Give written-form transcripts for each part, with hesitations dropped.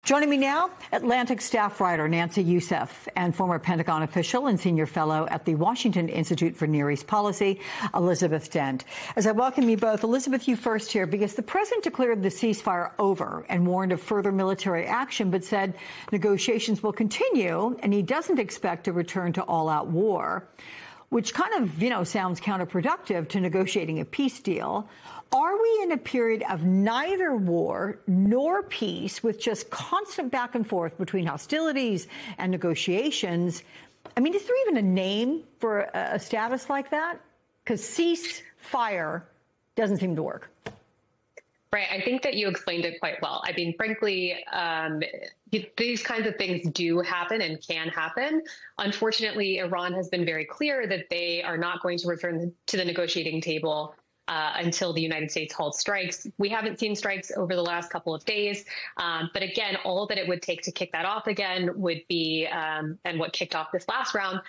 Joining me now, Atlantic staff writer Nancy Youssef and former Pentagon official and senior fellow at the Washington Institute for Near East Policy, Elizabeth Dent. As I welcome you both, Elizabeth, you first here, because the president declared the ceasefire over and warned of further military action, but said negotiations will continue and he doesn't expect a return to all-out war, which kind of, sounds counterproductive to negotiating a peace deal. Are we in a period of neither war nor peace, with just constant back and forth between hostilities and negotiations? I mean, is there even a name for a status like that? Because ceasefire doesn't seem to work. Right. I think that you explained it quite well. I mean, frankly, these kinds of things do happen and can happen. Unfortunately, Iran has been very clear that they are not going to return to the negotiating table until the United States halts strikes. We haven't seen strikes over the last couple of days. But again, all that it would take to kick that off again would be, and what kicked off this last round,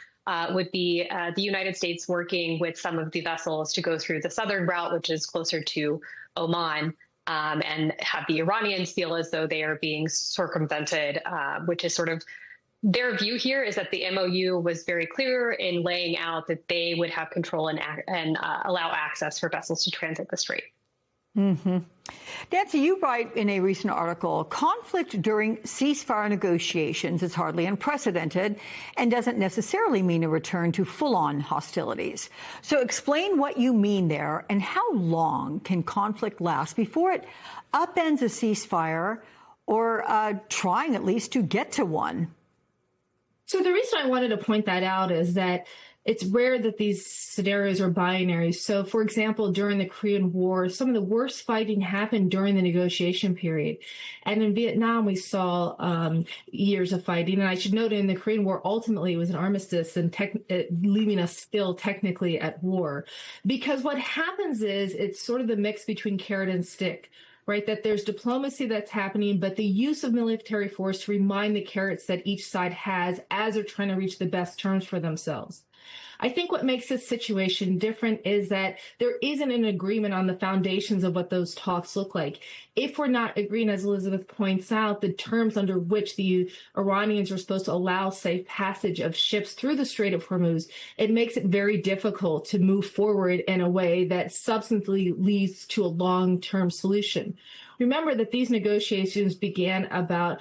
would be the United States working with some of the vessels to go through the southern route, which is closer to Oman, and have the Iranians feel as though they are being circumvented, which is sort of their view here, is that the MOU was very clear in laying out that they would have control and allow access for vessels to transit the strait. Mm-hmm. Nancy, you write in a recent article, conflict during ceasefire negotiations is hardly unprecedented and doesn't necessarily mean a return to full-on hostilities. So explain what you mean there, and how long can conflict last before it upends a ceasefire, or trying at least to get to one? So the reason I wanted to point that out is that it's rare that these scenarios are binary. So, for example, during the Korean War, some of the worst fighting happened during the negotiation period. And in Vietnam, we saw years of fighting. And I should note, in the Korean War, ultimately it was an armistice and leaving us still technically at war. Because what happens is it's sort of the mix between carrot and stick. Right, that there's diplomacy that's happening, but the use of military force to remind the carrots that each side has as they're trying to reach the best terms for themselves. I think what makes this situation different is that there isn't an agreement on the foundations of what those talks look like. If we're not agreeing, as Elizabeth points out, the terms under which the Iranians are supposed to allow safe passage of ships through the Strait of Hormuz, it makes it very difficult to move forward in a way that substantially leads to a long-term solution. Remember that these negotiations began about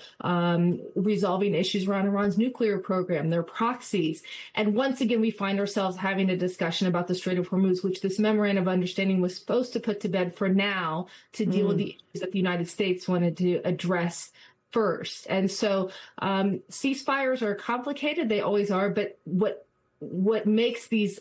resolving issues around Iran's nuclear program, their proxies. And once again, we find ourselves having a discussion about the Strait of Hormuz, which this memorandum of understanding was supposed to put to bed for now to deal with the issues that the United States wanted to address first. And so ceasefires are complicated. They always are. But what makes this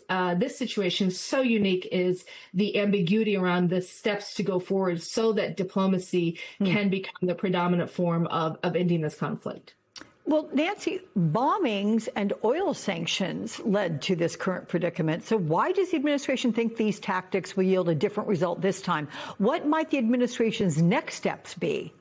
situation so unique is the ambiguity around the steps to go forward so that diplomacy can become the predominant form of ending this conflict. Well, Nancy, bombings and oil sanctions led to this current predicament. So why does the administration think these tactics will yield a different result this time? What might the administration's next steps be?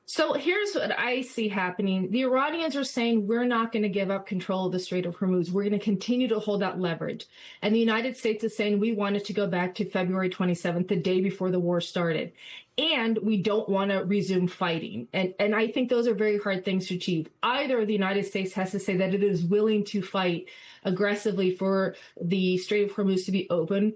So here's what I see happening. The Iranians are saying, we're not going to give up control of the Strait of Hormuz. We're going to continue to hold that leverage. And the United States is saying, we want it to go back to February 27th, the day before the war started. And we don't want to resume fighting. And I think those are very hard things to achieve. Either the United States has to say that it is willing to fight aggressively for the Strait of Hormuz to be open,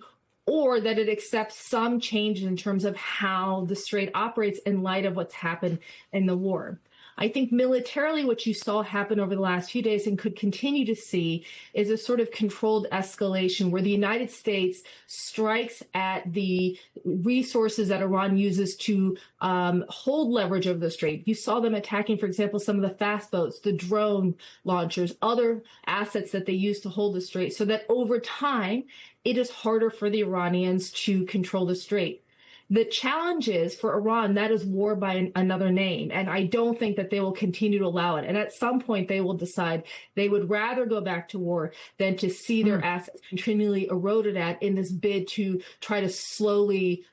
or that it accepts some change in terms of how the strait operates in light of what's happened in the war. I think militarily what you saw happen over the last few days and could continue to see is a sort of controlled escalation where the United States strikes at the resources that Iran uses to hold leverage over the strait. You saw them attacking, for example, some of the fast boats, the drone launchers, other assets that they use to hold the strait, so that over time, it is harder for the Iranians to control the strait. The challenge is for Iran, that is war by another name. And I don't think that they will continue to allow it. And at some point, they will decide they would rather go back to war than to see their assets continually eroded at in this bid to try to slowly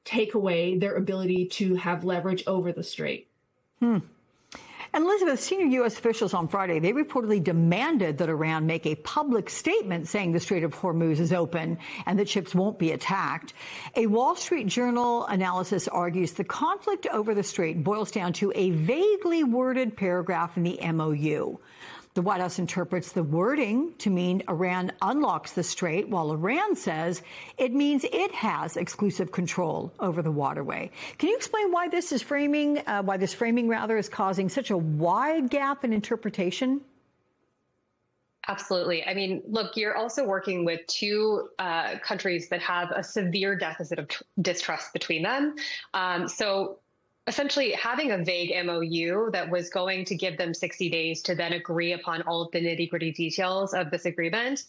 take away their ability to have leverage over the strait. And Elizabeth, senior U.S. officials on Friday, they reportedly demanded that Iran make a public statement saying the Strait of Hormuz is open and that ships won't be attacked. A Wall Street Journal analysis argues the conflict over the strait boils down to a vaguely worded paragraph in the MOU. The White House interprets the wording to mean Iran unlocks the strait, while Iran says it means it has exclusive control over the waterway. Can you explain why this framing is causing such a wide gap in interpretation? Absolutely. I mean, look, you're also working with two countries that have a severe deficit of distrust between them. So essentially having a vague MOU that was going to give them 60 days to then agree upon all of the nitty-gritty details of this agreement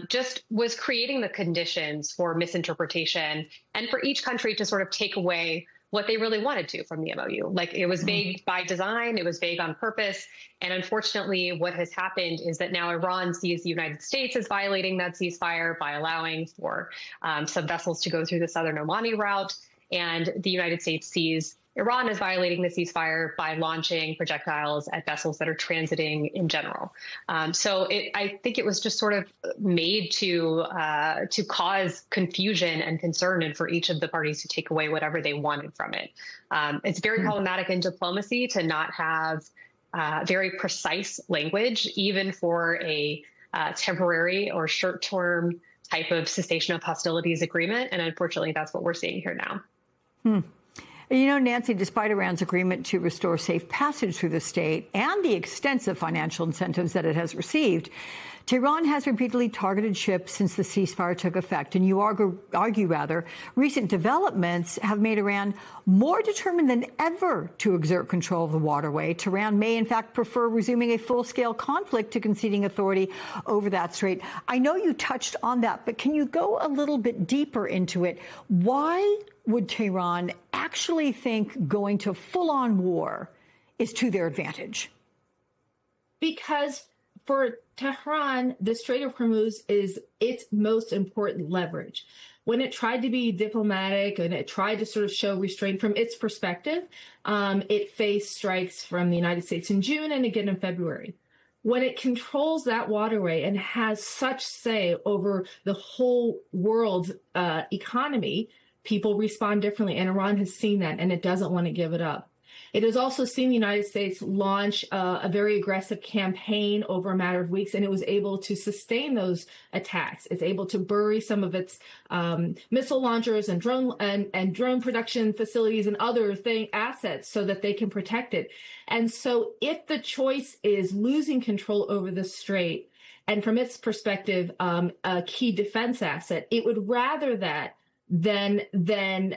just was creating the conditions for misinterpretation and for each country to sort of take away what they really wanted to from the MOU. Like, it was vague by design, it was vague on purpose. And unfortunately, what has happened is that now Iran sees the United States as violating that ceasefire by allowing for some vessels to go through the southern Omani route. And the United States sees Iran is violating the ceasefire by launching projectiles at vessels that are transiting in general. So I think it was just sort of made to cause confusion and concern, and for each of the parties to take away whatever they wanted from it. It's very problematic in diplomacy to not have very precise language, even for a temporary or short-term type of cessation of hostilities agreement. And unfortunately, that's what we're seeing here now. You know, Nancy, despite Iran's agreement to restore safe passage through the state and the extensive financial incentives that it has received, Tehran has repeatedly targeted ships since the ceasefire took effect. And you argue, recent developments have made Iran more determined than ever to exert control of the waterway. Tehran may, in fact, prefer resuming a full-scale conflict to conceding authority over that strait. I know you touched on that, but can you go a little bit deeper into it? Why would Tehran actually think going to full-on war is to their advantage? Because for Tehran, the Strait of Hormuz is its most important leverage. When it tried to be diplomatic and it tried to sort of show restraint from its perspective, it faced strikes from the United States in June and again in February. When it controls that waterway and has such say over the whole world's economy, people respond differently, and Iran has seen that, and it doesn't want to give it up. It has also seen the United States launch a very aggressive campaign over a matter of weeks, and it was able to sustain those attacks. It's able to bury some of its missile launchers and drone production facilities and other assets so that they can protect it. And so if the choice is losing control over the strait, and from its perspective, a key defense asset, it would rather that than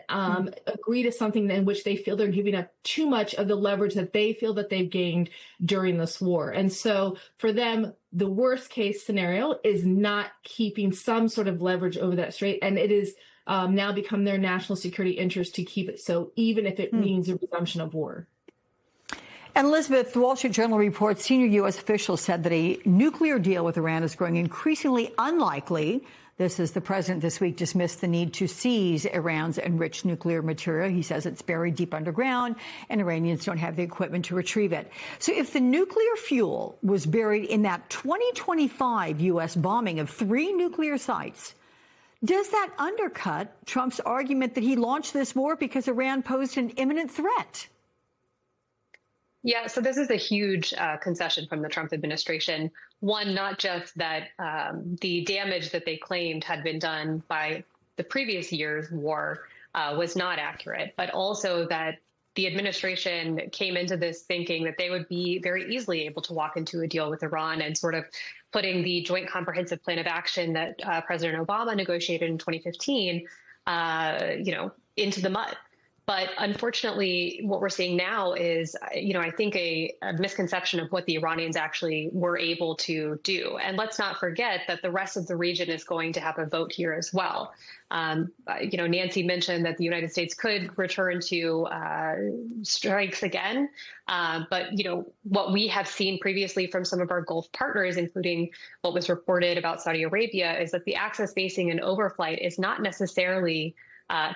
agree to something in which they feel they're giving up too much of the leverage that they feel that they've gained during this war. And so for them, the worst case scenario is not keeping some sort of leverage over that strait. And it is now become their national security interest to keep it so, even if it means a resumption of war. And Elizabeth, the Wall Street Journal reports senior U.S. officials said that a nuclear deal with Iran is growing increasingly unlikely. This is the president this week dismissed the need to seize Iran's enriched nuclear material. He says it's buried deep underground and Iranians don't have the equipment to retrieve it. So if the nuclear fuel was buried in that 2025 U.S. bombing of 3 nuclear sites, does that undercut Trump's argument that he launched this war because Iran posed an imminent threat? Yeah, so this is a huge concession from the Trump administration. One, not just that the damage that they claimed had been done by the previous year's war was not accurate, but also that the administration came into this thinking that they would be very easily able to walk into a deal with Iran and sort of putting the Joint Comprehensive Plan of Action that President Obama negotiated in 2015, into the mud. But unfortunately, what we're seeing now is, I think a misconception of what the Iranians actually were able to do. And let's not forget that the rest of the region is going to have a vote here as well. Nancy mentioned that the United States could return to strikes again. But what we have seen previously from some of our Gulf partners, including what was reported about Saudi Arabia, is that the access basing and overflight is not necessarily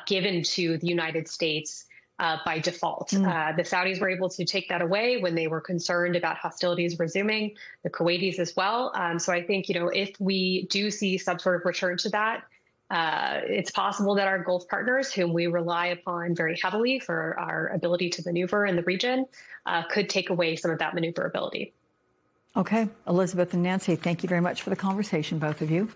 given to the United States by default. The Saudis were able to take that away when they were concerned about hostilities resuming, the Kuwaitis as well. So I think, if we do see some sort of return to that, it's possible that our Gulf partners, whom we rely upon very heavily for our ability to maneuver in the region, could take away some of that maneuverability. Okay. Elizabeth and Nancy, thank you very much for the conversation, both of you.